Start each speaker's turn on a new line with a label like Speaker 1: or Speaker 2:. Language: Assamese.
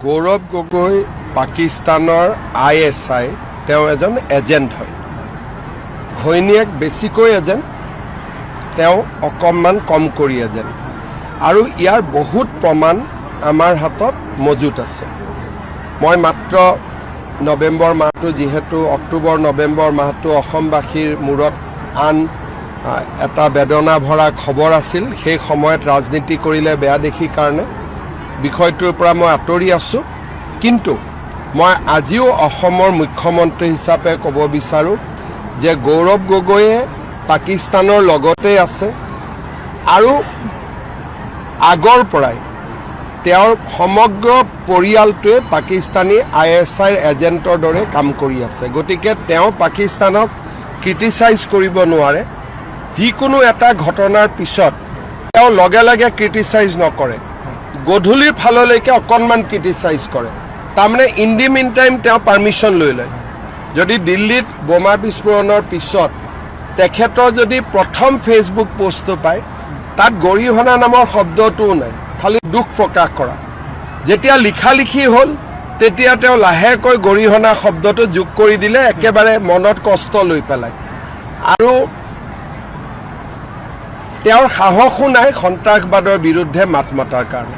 Speaker 1: গৌৰৱ গগৈ পাকিস্তানৰ ISI তেওঁ এজন এজেণ্ট হয়। ঘৈণীয়েক বেছিকৈ এজেণ্ট, তেওঁ অকণমান কম কৰি এজেণ্ট, আৰু ইয়াৰ বহুত প্ৰমাণ আমাৰ হাতত মজুত আছে। মই মাত্ৰ নৱেম্বৰ মাহটো, যিহেতু অক্টোবৰ নৱেম্বৰ মাহটো অসমবাসীৰ মূৰত আন এটা বেদনা ভৰা খবৰ আছিল, সেই সময়ত ৰাজনীতি কৰিলে বেয়া দেখি কাৰণে বিষয়টোৰ পৰা মই আঁতৰি আছোঁ। কিন্তু মই আজিও অসমৰ মুখ্যমন্ত্ৰী হিচাপে ক'ব বিচাৰোঁ যে গৌৰৱ গগৈয়ে পাকিস্তানৰ লগতে আছে আৰু আগৰ পৰাই তেওঁৰ সমগ্ৰ পৰিয়ালটোৱে পাকিস্তানী ISIৰ এজেণ্টৰ দৰে কাম কৰি আছে। গতিকে তেওঁ পাকিস্তানক ক্ৰিটিচাইজ কৰিব নোৱাৰে। যিকোনো এটা ঘটনাৰ পিছত তেওঁ লগে লগে ক্ৰিটিচাইজ নকৰে, গধূলিৰ ফাললৈকে অকণমান ক্ৰিটিচাইজ কৰে। তাৰমানে ইন দি মিন টাইম তেওঁ পাৰ্মিশ্যন লৈ লয়। যদি দিল্লীত বোমা বিস্ফোৰণৰ পিছত তেখেতৰ যদি প্ৰথম ফেচবুক পোষ্টটো পায়, তাত গৰিহণা নামৰ শব্দটোও নাই, খালি দুখ প্ৰকাশ কৰা। যেতিয়া লিখা লিখি হ'ল, তেতিয়া তেওঁ লাহেকৈ গৰিহণা শব্দটো যোগ কৰি দিলে, একেবাৰে মনত কষ্ট লৈ পেলাই। আৰু তেওঁৰ সাহসো নাই সন্ত্ৰাসবাদৰ বিৰুদ্ধে মাত মতাৰ কাৰণে।